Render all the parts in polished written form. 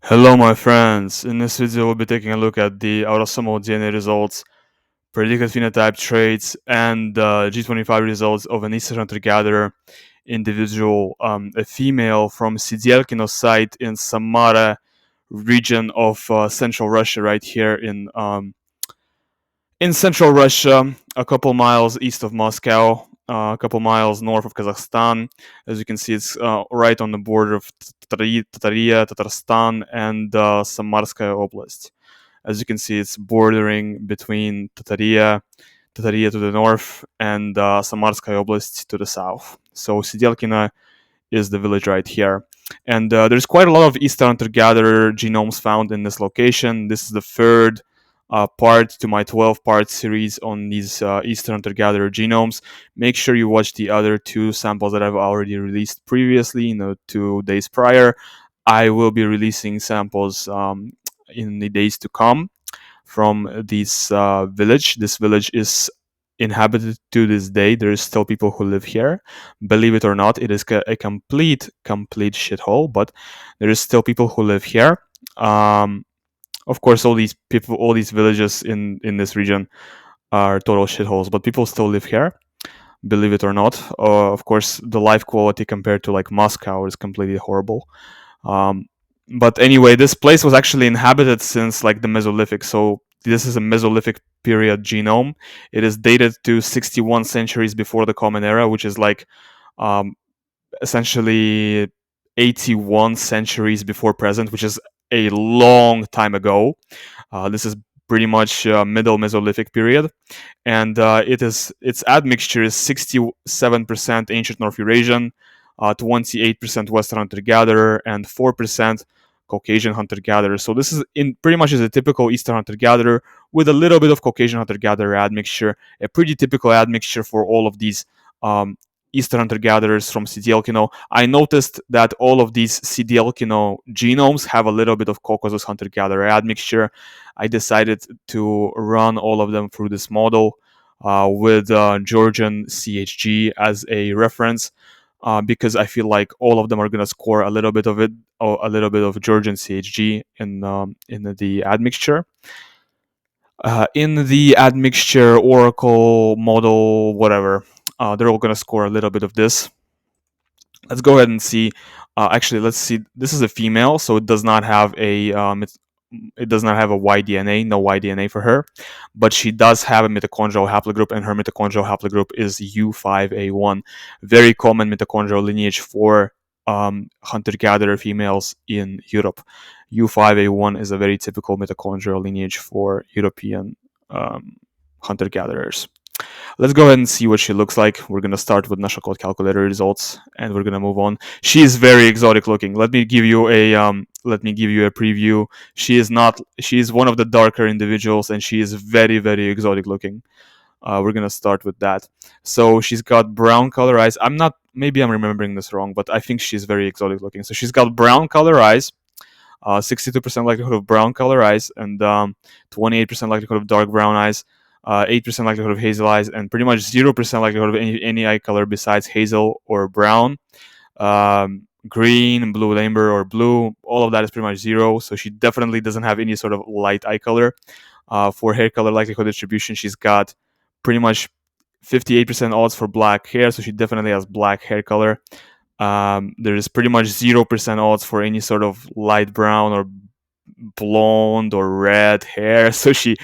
Hello my friends, in this video we'll be taking a look at the autosomal DNA results, predicted phenotype traits, and G25 results of an Eastern hunter-gatherer individual, a female from Sidelkino site in Samara region of central Russia, right here in central Russia, a couple miles east of Moscow, a couple miles north of Kazakhstan. As you can see, it's right on the border of Tataria, Tatarstan, and Samarskaya Oblast. As you can see, it's bordering between Tataria to the north, and Samarskaya Oblast to the south. So Sidelkina is the village right here. And there's quite a lot of Eastern hunter-gatherer genomes found in this location. This is the third part to my 12-part series on these Eastern hunter-gatherer genomes. Make sure you watch the other two samples that I've already released previously, 2 days prior. I will be releasing samples in the days to come from this village. This village is inhabited to this day. There is still people who live here. Believe it or not, it is a complete shithole, but there is still people who live here. Of course, all these people, all these villages in this region are total shitholes, but people still live here. Believe it or not. Of course, the life quality compared to like Moscow is completely horrible. Um, but anyway, this place was actually inhabited since like the Mesolithic. So this is a Mesolithic period genome. It is dated to 61 centuries before the Common Era, which is like um, essentially 81 centuries before present, which is a long time ago. This is pretty much middle Mesolithic period, and its admixture is 67% ancient North Eurasian, 28% Western hunter-gatherer, and 4% Caucasian hunter-gatherer. So this is in pretty much is a typical Eastern hunter-gatherer with a little bit of Caucasian hunter-gatherer admixture, a pretty typical admixture for all of these Eastern hunter-gatherers from Sidelkino. I noticed that all of these Sidelkino genomes have a little bit of Caucasus hunter-gatherer admixture. I decided to run all of them through this model with Georgian CHG as a reference. Because I feel like all of them are going to score a little bit of it, or a little bit of Georgian CHG in the admixture. In the admixture, Oracle, model, whatever, they're all going to score a little bit of this. Let's go ahead and see. Actually, let's see. This is a female, so it does not have a it does not have a Y-DNA, no Y-DNA for her, but she does have a mitochondrial haplogroup, and her mitochondrial haplogroup is U5A1. Very common mitochondrial lineage for hunter-gatherer females in Europe. U5A1 is a very typical mitochondrial lineage for European hunter-gatherers. Let's go ahead and see what she looks like. We're gonna start with National Code Calculator results, and we're gonna move on. She is very exotic looking. Let me give you a preview. She is not. She is one of the darker individuals, and she is very exotic looking. We're gonna start with that. So she's got brown color eyes. Maybe I'm remembering this wrong, but I think she's very exotic looking. So she's got brown color eyes. 62% likelihood of brown color eyes, and 28% likelihood of dark brown eyes. 8% likelihood of hazel eyes, and pretty much 0% likelihood of any eye color besides hazel or brown. Green, blue amber, or blue, all of that is pretty much 0. So she definitely doesn't have any sort of light eye color. For hair color likelihood distribution, she's got pretty much 58% odds for black hair, so she definitely has black hair color. There is pretty much 0% odds for any sort of light brown or blonde or red hair. So she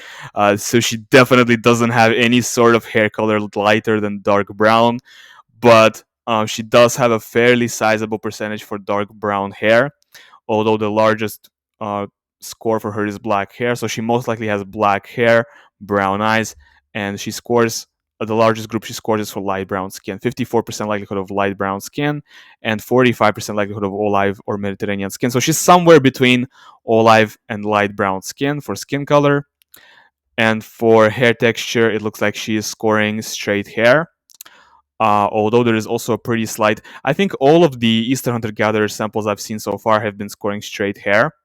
definitely doesn't have any sort of hair color lighter than dark brown, but she does have a fairly sizable percentage for dark brown hair, although the largest score for her is black hair. So she most likely has black hair, brown eyes, and she scores the largest group she scores is for light brown skin. 54% likelihood of light brown skin and 45% likelihood of olive or Mediterranean skin. So she's somewhere between olive and light brown skin for skin color. And for hair texture, it looks like she is scoring straight hair. Although there is also a pretty slight, I think all of the Eastern hunter-gatherer samples I've seen so far have been scoring straight hair.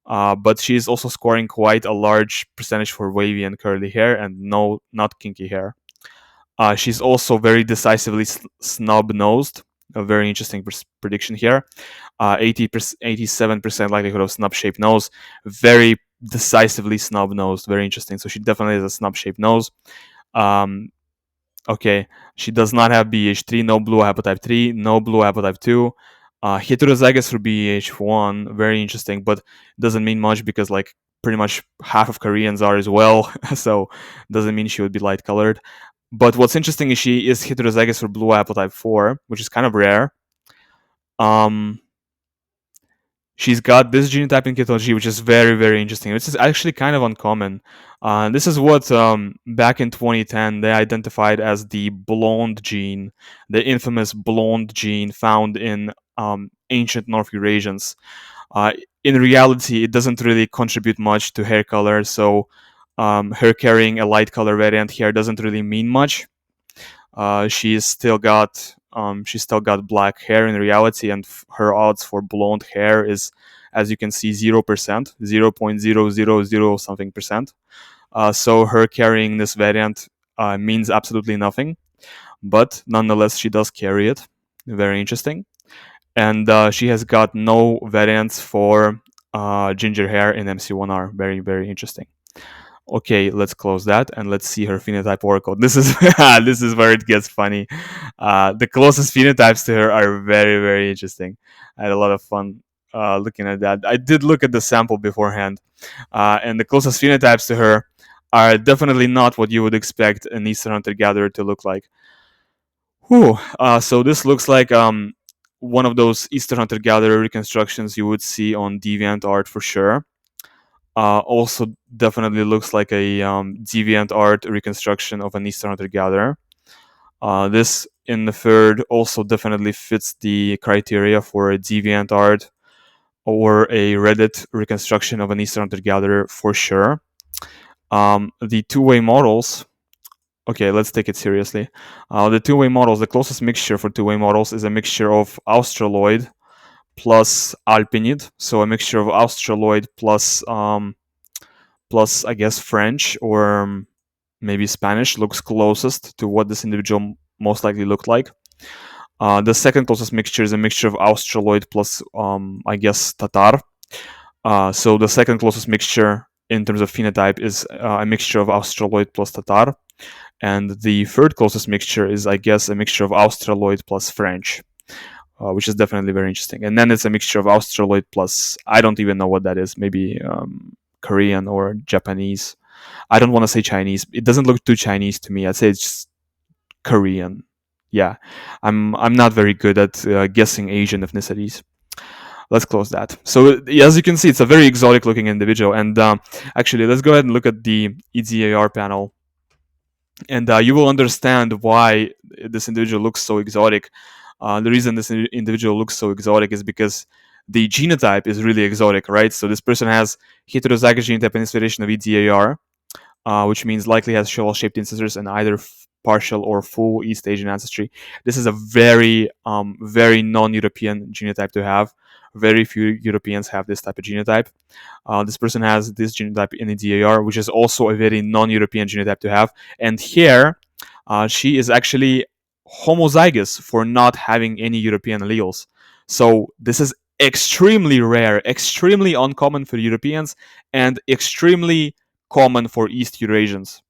But she's also scoring quite a large percentage for wavy and curly hair, and not kinky hair. She's also very decisively snub-nosed. A very interesting prediction here. 87% likelihood of snub-shaped nose. Very decisively snub-nosed. Very interesting. So she definitely has a snub-shaped nose. Okay, she does not have BH3, no blue haplotype 3, no blue haplotype 2. Heterozygous for BH1, very interesting, but doesn't mean much because like pretty much half of Koreans are as well, so doesn't mean she would be light colored. But what's interesting is she is heterozygous for blue haplotype 4, which is kind of rare. She's got this genotype in ketology, which is very, very interesting. This is actually kind of uncommon. This is what back in 2010 they identified as the blonde gene, the infamous blonde gene found in ancient North Eurasians. In reality, it doesn't really contribute much to hair color, so her carrying a light color variant here doesn't really mean much. She's still got black hair in reality, and her odds for blonde hair is, as you can see, 0%, 0.000 something percent. So her carrying this variant means absolutely nothing, but nonetheless she does carry it. Very interesting. And she has got no variants for ginger hair in MC1R. Very, very interesting. Okay, let's close that and let's see her phenotype oracle. This is this is where it gets funny. The closest phenotypes to her are very, very interesting. I had a lot of fun looking at that. I did look at the sample beforehand, and the closest phenotypes to her are definitely not what you would expect an Eastern hunter-gatherer to look like. Whew. So this looks like one of those Eastern hunter-gatherer reconstructions you would see on DeviantArt for sure. Also definitely looks like a DeviantArt reconstruction of an Eastern hunter-gatherer. This in the third also definitely fits the criteria for a DeviantArt or a Reddit reconstruction of an Eastern hunter-gatherer for sure. The two-way models. Okay, let's take it seriously. The two-way models, the closest mixture for two-way models is a mixture of Australoid plus Alpinid, so a mixture of Australoid plus I guess French or maybe Spanish looks closest to what this individual most likely looked like. The second closest mixture is a mixture of Australoid plus I guess Tatar. So the second closest mixture in terms of phenotype is a mixture of Australoid plus Tatar. And the third closest mixture is, I guess, a mixture of Australoid plus French, which is definitely very interesting. And then it's a mixture of Australoid plus, I don't even know what that is, maybe Korean or Japanese. I don't want to say Chinese. It doesn't look too Chinese to me. I'd say it's just Korean. Yeah, I'm not very good at guessing Asian ethnicities. Let's close that. So as you can see, it's a very exotic looking individual. And actually, let's go ahead and look at the EDAR panel. And you will understand why this individual looks so exotic. The reason this individual looks so exotic is because the genotype is really exotic, right? So this person has heterozygous genotype and inspiration of EDAR, which means likely has shovel-shaped ancestors and either partial or full East Asian ancestry. This is a very, very non-European genotype to have. Very few Europeans have this type of genotype. This person has this genotype in the DAR, which is also a very non-European genotype to have. And here, she is actually homozygous for not having any European alleles. So this is extremely rare, extremely uncommon for Europeans, and extremely common for East Eurasians.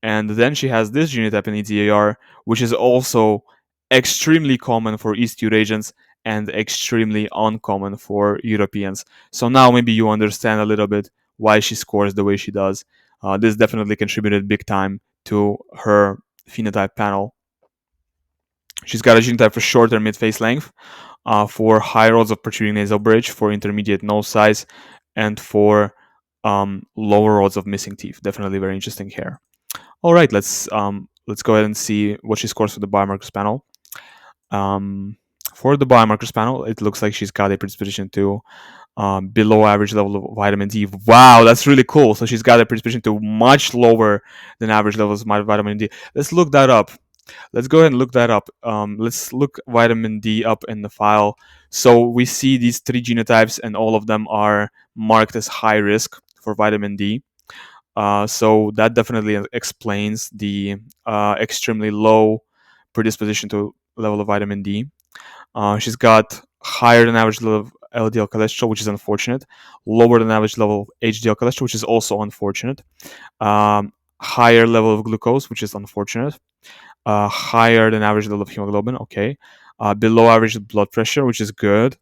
And then she has this genotype in EDAR, which is also extremely common for East Eurasians and extremely uncommon for Europeans. So now maybe you understand a little bit why she scores the way she does. This definitely contributed big time to her phenotype panel. She's got a genotype for shorter mid-face length, for high rods of protruding nasal bridge, for intermediate nose size, and for lower rods of missing teeth. Definitely very interesting hair. All right, let's go ahead and see what she scores for the biomarkers panel. For the biomarkers panel, it looks like she's got a predisposition to below average level of vitamin D. Wow, that's really cool. So she's got a predisposition to much lower than average levels of vitamin D. Let's look that up. Let's go ahead and look that up. Let's look vitamin D up in the file. So we see these three genotypes, and all of them are marked as high risk for vitamin D. So that definitely explains the extremely low predisposition to level of vitamin D. She's got higher than average level of LDL cholesterol, which is unfortunate. Lower than average level of HDL cholesterol, which is also unfortunate. Higher level of glucose, which is unfortunate. Higher than average level of hemoglobin, okay. Below average blood pressure, which is good.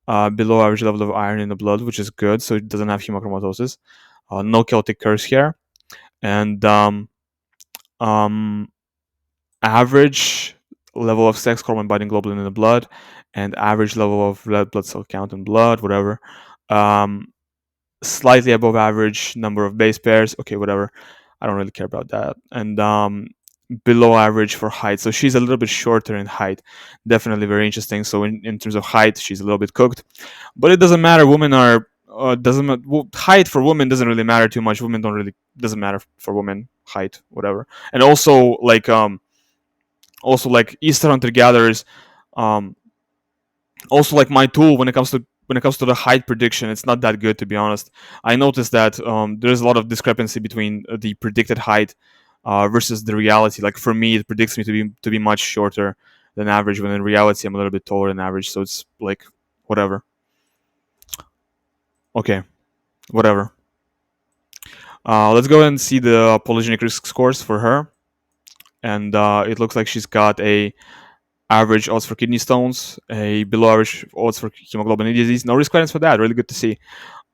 Below average level of iron in the blood, which is good, so it doesn't have hemochromatosis. No Celtic curse here. And average level of sex hormone binding globulin in the blood, and average level of red blood cell count in blood, whatever. Slightly above average number of base pairs, okay, whatever. I don't really care about that. And below average for height. So she's a little bit shorter in height. Definitely very interesting. So in terms of height, she's a little bit cooked. But it doesn't matter. Women are height for women doesn't really matter too much. Women don't really doesn't matter for women height, whatever. And also like Eastern hunter gatherers, also like my tool when it comes to the height prediction, it's not that good, to be honest. I noticed that there's a lot of discrepancy between the predicted height versus the reality. Like for me, it predicts me to be much shorter than average, when in reality I'm a little bit taller than average. So it's like whatever. Okay, whatever. Let's go ahead and see the polygenic risk scores for her, and it looks like she's got a average odds for kidney stones, a below average odds for hemoglobin E disease. No risk variance for that. Really good to see.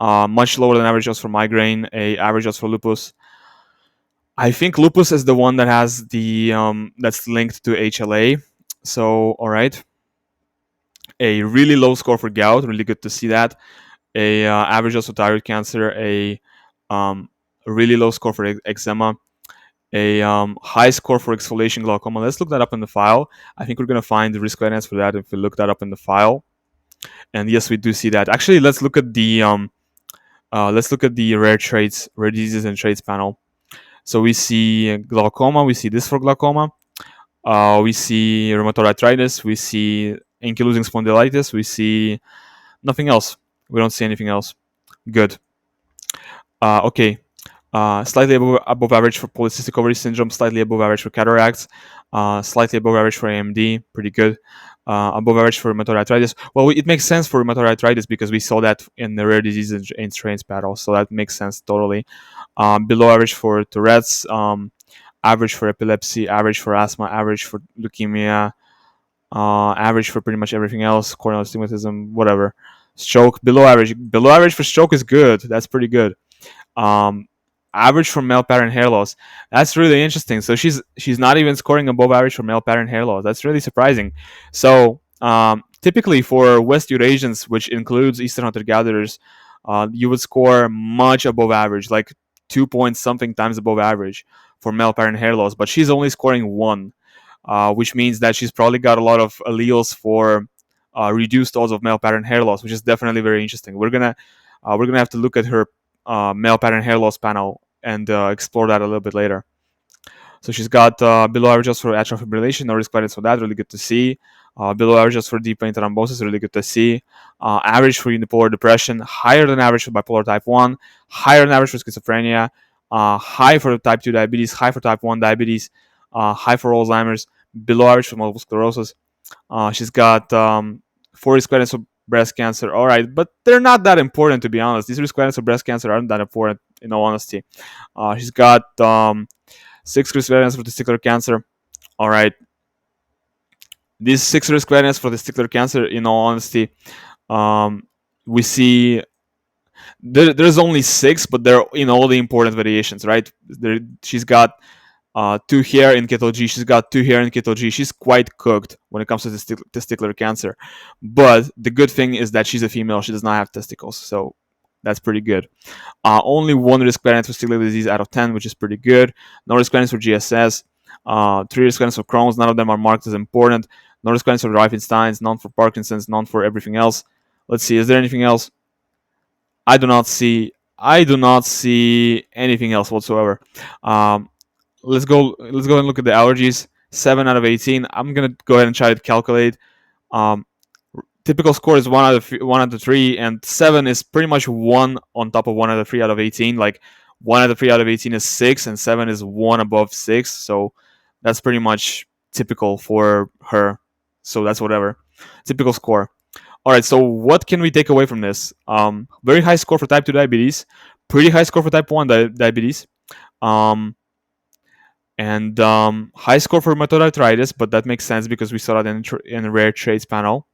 Much lower than average odds for migraine, a average odds for lupus. I think lupus is the one that has the that's linked to HLA. So all right, a really low score for gout. Really good to see that. A average odds for thyroid cancer. A really low score for eczema. A high score for exfoliation glaucoma. Let's look that up in the file. I think we're going to find the risk variance for that if we look that up in the file. And yes, we do see that. Actually, let's look at the rare diseases and traits panel. So we see glaucoma. We see this for glaucoma. We see rheumatoid arthritis. We see ankylosing spondylitis. We see nothing else. We don't see anything else. Good. Okay. Slightly above average for polycystic ovary syndrome, slightly above average for cataracts, slightly above average for AMD, pretty good. Above average for rheumatoid arthritis. Well, it makes sense for rheumatoid arthritis because we saw that in the rare diseases and strains battle, so that makes sense totally. Below average for Tourette's, average for epilepsy, average for asthma, average for leukemia, average for pretty much everything else, corneal astigmatism, whatever. Stroke, below average. Below average for stroke is good. That's pretty good. Average for male pattern hair loss. That's really interesting. So she's not even scoring above average for male pattern hair loss. That's really surprising. So typically for West Eurasians, which includes Eastern hunter gatherers, you would score much above average, like 2 point something times above average for male pattern hair loss. But she's only scoring 1, which means that she's probably got a lot of alleles for reduced odds of male pattern hair loss, which is definitely very interesting. We're gonna have to look at her male pattern hair loss panel and explore that a little bit later. So she's got below average odds for atrial fibrillation, no risk variance for that, really good to see. Below average odds for deep vein thrombosis, really good to see. Average for unipolar depression, higher than average for bipolar type 1, higher than average for schizophrenia, high for type 2 diabetes, high for type 1 diabetes, high for Alzheimer's, below average for multiple sclerosis. She's got 4 risk variance for breast cancer. All right, but they're not that important, to be honest. These risk variants for breast cancer aren't that important, in all honesty. She's got 6 risk variants for testicular cancer. All right, these 6 risk variants for testicular cancer, in all honesty, we see there's only 6, but they're in all the important variations, right? She's got 2 here in keto G. She's got 2 here in keto G. She's quite cooked when it comes to testicular cancer. But the good thing is that she's a female. She does not have testicles, so that's pretty good. Only 1 risk variant for celiac disease out of 10, which is pretty good. No risk variants for GSS. 3 risk variants for Crohn's. None of them are marked as important. No risk variants for Riefenstein's. None for Parkinson's. None for everything else. Let's see. Is there anything else? I do not see anything else whatsoever. Let's go and look at the allergies. 7 out of 18. I'm gonna go ahead and try to calculate. Typical score is 1 out of 3, and 7 is pretty much 1 on top of 1 out of 3 out of 18. Like 1 out of 3 out of 18 is 6, and 7 is 1 above 6. So that's pretty much typical for her. So that's whatever. Typical score. All right, so what can we take away from this? Very high score for type 2 diabetes, pretty high score for type 1 diabetes, um, and high score for rheumatoid arthritis, but that makes sense because we saw that in the rare traits panel.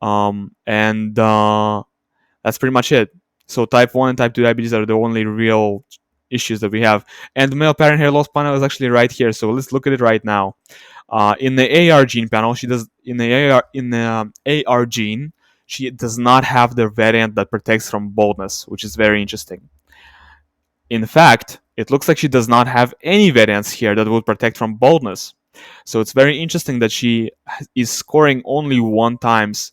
And that's pretty much it. So type 1 and type 2 diabetes are the only real issues that we have. And the male pattern hair loss panel is actually right here. So let's look at it right now. In the AR gene panel, she does in the AR gene, she does not have the variant that protects from baldness, which is very interesting. In fact, it looks like she does not have any variants here that would protect from baldness. So it's very interesting that she is scoring only 1 point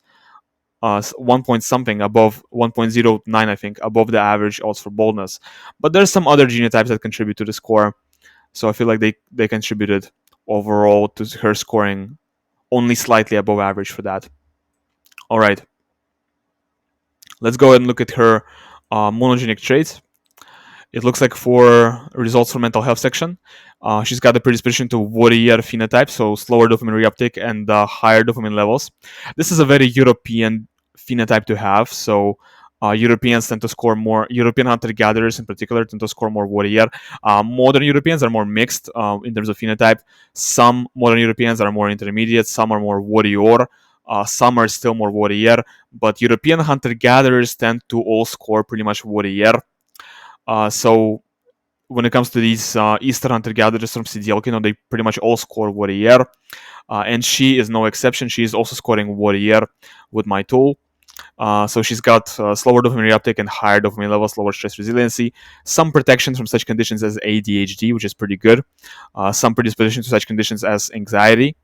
something above 1.09, I think, above the average odds for baldness. But there's some other genotypes that contribute to the score. So I feel like they contributed overall to her scoring only slightly above average for that. All right. Let's go ahead and look at her monogenic traits. It looks like for results for mental health section, she's got a predisposition to warrior phenotype, so slower dopamine reuptake and higher dopamine levels. This is a very European phenotype to have, so Europeans tend to score more. European hunter-gatherers, in particular, tend to score more warrior. Modern Europeans are more mixed in terms of phenotype. Some modern Europeans are more intermediate. Some are more warrior. Some are still more warrior. But European hunter-gatherers tend to all score pretty much warrior. So when it comes to these Eastern hunter-gatherers from Sidelkino, they pretty much all score warrior. And she is no exception. She is also scoring warrior with my tool. So she's got slower dopamine reuptake and higher dopamine levels, lower stress resiliency, some protection from such conditions as ADHD, which is pretty good, some predisposition to such conditions as anxiety.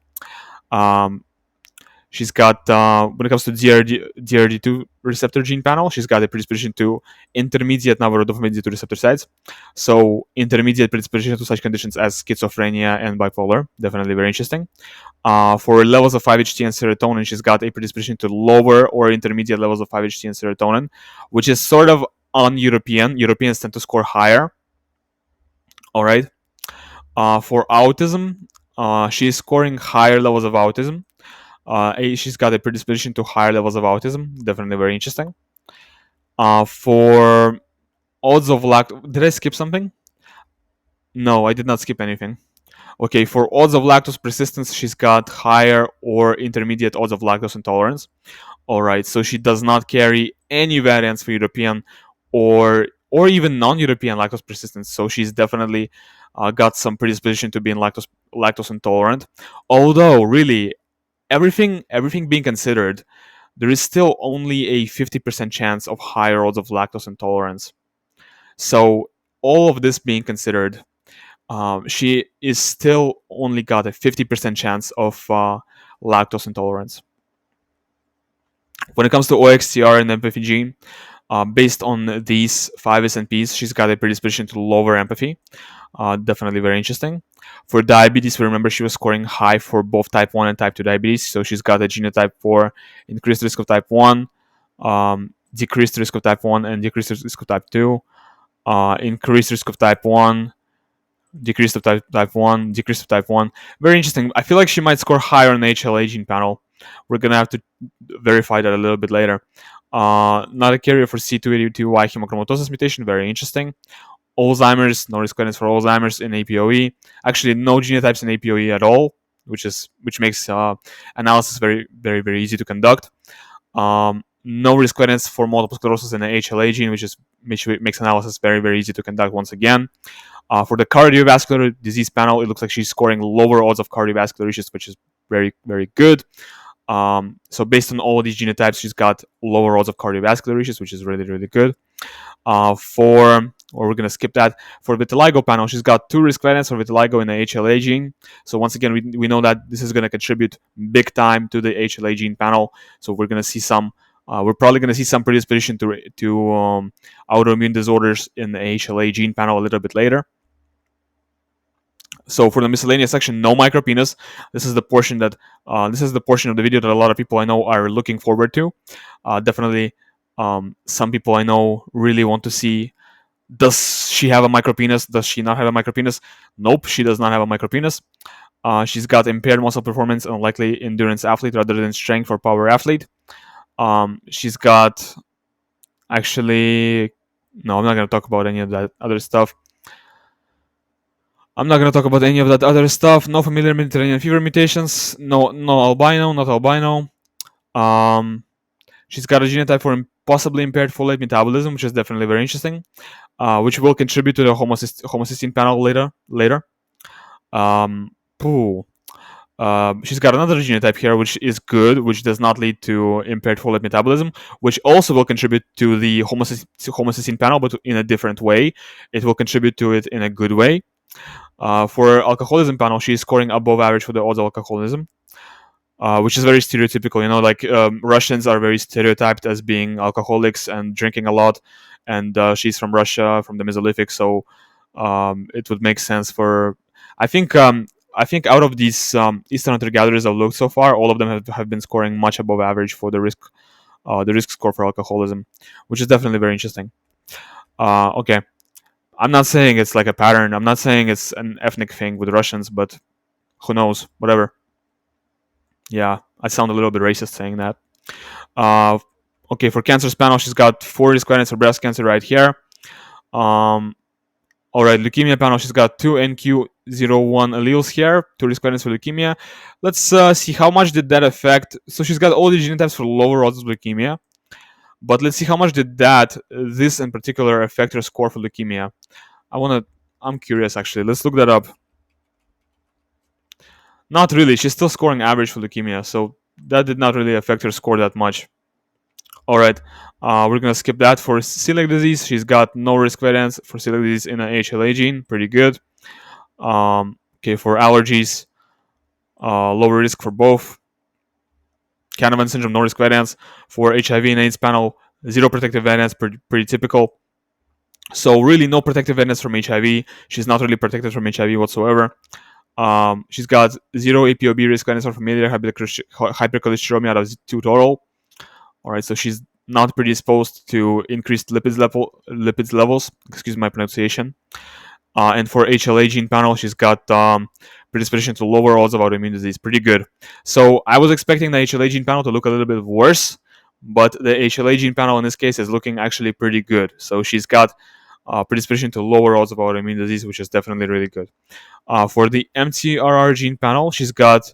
She's got, when it comes to DRD2 receptor gene panel, she's got a predisposition to intermediate number of dopamine D2 receptor sites. So intermediate predisposition to such conditions as schizophrenia and bipolar, definitely very interesting. For levels of 5-HT and serotonin, she's got a predisposition to lower or intermediate levels of 5-HT and serotonin, which is sort of un-European. Europeans tend to score higher. All right. For autism, she is scoring higher levels of autism. She's got a predisposition to higher levels of autism. Definitely very interesting. For odds of did I skip something? No, I did not skip anything. Okay, for odds of lactose persistence, she's got higher or intermediate odds of lactose intolerance. All right, so she does not carry any variants for European or even non-European lactose persistence. So she's definitely got some predisposition to being lactose intolerant. Although, really, everything being considered, there is still only a 50% chance of higher odds of lactose intolerance. So all of this being considered, she is still only got a 50% chance of lactose intolerance. When it comes to OXTR and empathy gene, based on these 5 SNPs, she's got a predisposition to lower empathy. Definitely very interesting. For diabetes, we remember she was scoring high for both type 1 and type 2 diabetes. So she's got a genotype for increased risk of type 1, decreased risk of type 1, and decreased risk of type 2. Increased risk of type 1, decreased of type 1, decreased of type 1. Very interesting. I feel like she might score higher on the HLA gene panel. We're going to have to verify that a little bit later. Not a carrier for C282Y hemochromatosis mutation. Very interesting. Alzheimer's, no risk evidence for Alzheimer's in APOE. Actually, no genotypes in APOE at all, which makes analysis very, very, very easy to conduct. No risk evidence for multiple sclerosis in the HLA gene, which makes analysis very, very easy to conduct once again. For the cardiovascular disease panel, it looks like she's scoring lower odds of cardiovascular issues, which is very, very good. So based on all of these genotypes, she's got lower odds of cardiovascular issues, which is really, really good. We're going to skip that. For vitiligo panel, she's got 2 risk variants for vitiligo in the HLA gene. So once again, we know that this is going to contribute big time to the HLA gene panel. So we're going to see we're probably going to see some predisposition to autoimmune disorders in the HLA gene panel a little bit later. So for the miscellaneous section, no micropenis. This is the portion of the video that a lot of people I know are looking forward to. Definitely, some people I know really want to see, does she have a micropenis? Does she not have a micropenis? Nope, she does not have a micropenis. She's got impaired muscle performance and likely endurance athlete rather than strength or power athlete. She's got actually no, I'm not going to talk about any of that other stuff. No familiar Mediterranean fever mutations. No albino, not albino. Um, she's got a genotype for possibly impaired folate metabolism, which is definitely very interesting. Which will contribute to the homocysteine panel later. Um, pooh. She's got another genotype here, which is good, which does not lead to impaired folate metabolism, which also will contribute to the homocysteine panel, but in a different way. It will contribute to it in a good way. For alcoholism panel, she's scoring above average for the odds of alcoholism, which is very stereotypical. Russians are very stereotyped as being alcoholics and drinking a lot, and she's from Russia, from the Mesolithic, so it would make sense for. I think out of these Eastern hunter-gatherers I've looked so far, all of them have been scoring much above average for the risk score for alcoholism, which is definitely very interesting. Okay, I'm not saying it's like a pattern. I'm not saying it's an ethnic thing with Russians, but who knows? Whatever. Yeah, I sound a little bit racist saying that. Uh, okay, for cancer panel, she's got 4 risk variants for breast cancer right here. All right, leukemia panel, she's got 2 NQ01 alleles here, 2 risk variants for leukemia. Let's see how much did that affect. So she's got all the genotypes for lower odds of leukemia, but let's see how much did this in particular, affect her score for leukemia. I'm curious actually. Let's look that up. Not really. She's still scoring average for leukemia, so that did not really affect her score that much. All right, we're gonna skip that. For celiac disease, she's got no risk variance for celiac disease in an HLA gene, pretty good. Okay, for allergies, lower risk for both. Canavan syndrome, no risk variance. For HIV and AIDS panel, 0 protective variance, pretty typical. So really, no protective variance from HIV. She's not really protected from HIV whatsoever. She's got 0 APOB risk variance for familial hypercholesterolemia out of 2 total. All right, so she's not predisposed to increased lipids levels. Excuse my pronunciation. And for HLA gene panel, she's got predisposition to lower odds of autoimmune disease. Pretty good. So I was expecting the HLA gene panel to look a little bit worse, but the HLA gene panel in this case is looking actually pretty good. So she's got predisposition to lower odds of autoimmune disease, which is definitely really good. For the MTRR gene panel, she's got.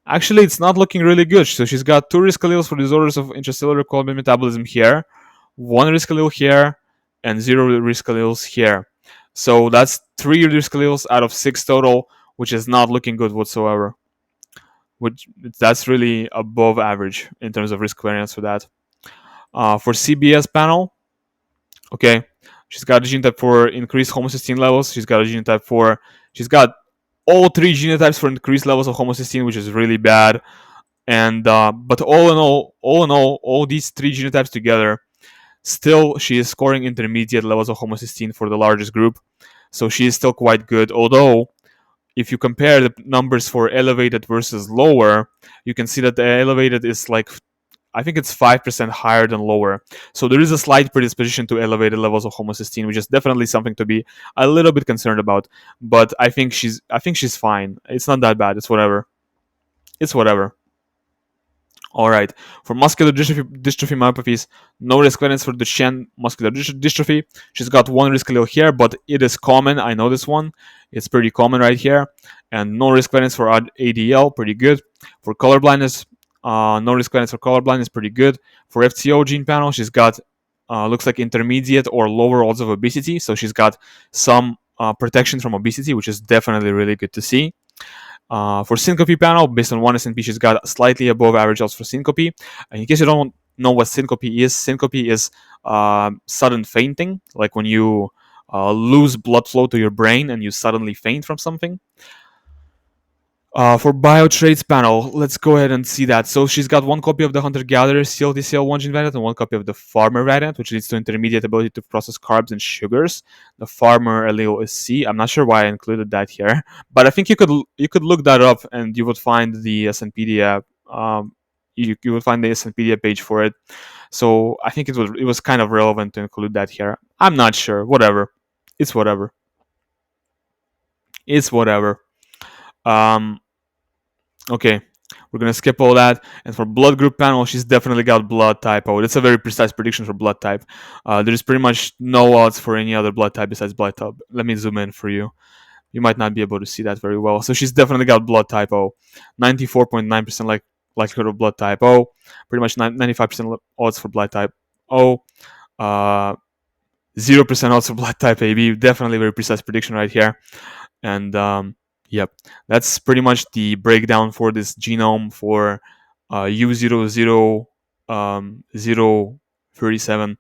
Actually, it's not looking really good. So she's got 2 risk alleles for disorders of intracellular colon metabolism here, 1 risk allele here, and 0 risk alleles here. So that's 3 risk alleles out of 6 total, which is not looking good whatsoever. That's really above average in terms of risk variance for that. For CBS panel, okay, she's got a genotype for increased homocysteine levels. She's got all 3 genotypes for increased levels of homocysteine, which is really bad. And but all in all these 3 genotypes together, still she is scoring intermediate levels of homocysteine for the largest group. So she is still quite good. Although, if you compare the numbers for elevated versus lower, you can see that the elevated is like, I think it's 5% higher than lower. So there is a slight predisposition to elevated levels of homocysteine, which is definitely something to be a little bit concerned about. But I think she's fine. It's not that bad. It's whatever. All right. For muscular dystrophy myopathies, no risk variance for Duchenne muscular dystrophy. She's got 1 risk allele here, but it is common. I know this one. It's pretty common right here. And no risk variance for ADL, pretty good. For colorblindness, no risk variance for colorblindness, pretty good. For FTO gene panel, she's got looks like intermediate or lower odds of obesity. So she's got some protection from obesity, which is definitely really good to see. For syncope panel, based on 1 SNP, she's got slightly above average odds for syncope. And in case you don't know what syncope is sudden fainting, like when you lose blood flow to your brain and you suddenly faint from something. For biotraits panel, let's go ahead and see that. So she's got 1 copy of the hunter-gatherer CLTCL1 gene variant and 1 copy of the farmer variant, which leads to intermediate ability to process carbs and sugars. The farmer allele is C. I'm not sure why I included that here, but I think you could look that up and you would find the SNPedia. You would find the SNPedia page for it. So I think it was kind of relevant to include that here. I'm not sure. Whatever. It's whatever. Okay, we're gonna skip all that. And for blood group panel, she's definitely got blood type O. That's a very precise prediction for blood type. There's pretty much no odds for any other blood type besides blood type. Let me zoom in for you. You might not be able to see that very well. So she's definitely got blood type O. 94.9% likelihood of blood type O. Pretty much 95% odds for blood type O. 0% odds for blood type AB. Definitely very precise prediction right here. And yep, that's pretty much the breakdown for this genome for UOO037.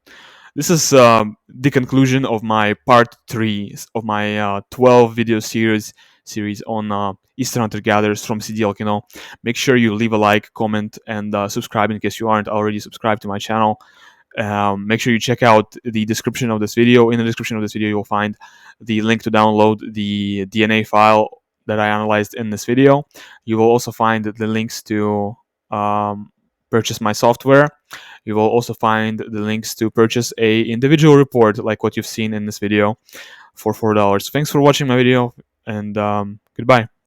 This is the conclusion of my part 3 of my 12 video series on Eastern hunter-gatherers from Sidelkino. Make sure you leave a like, comment, and subscribe in case you aren't already subscribed to my channel. Make sure you check out the description of this video. In the description of this video, you'll find the link to download the DNA file that I analyzed in this video. You will also find the links to purchase my software. You will also find the links to purchase a individual report like what you've seen in this video for $4. Thanks for watching my video, and goodbye.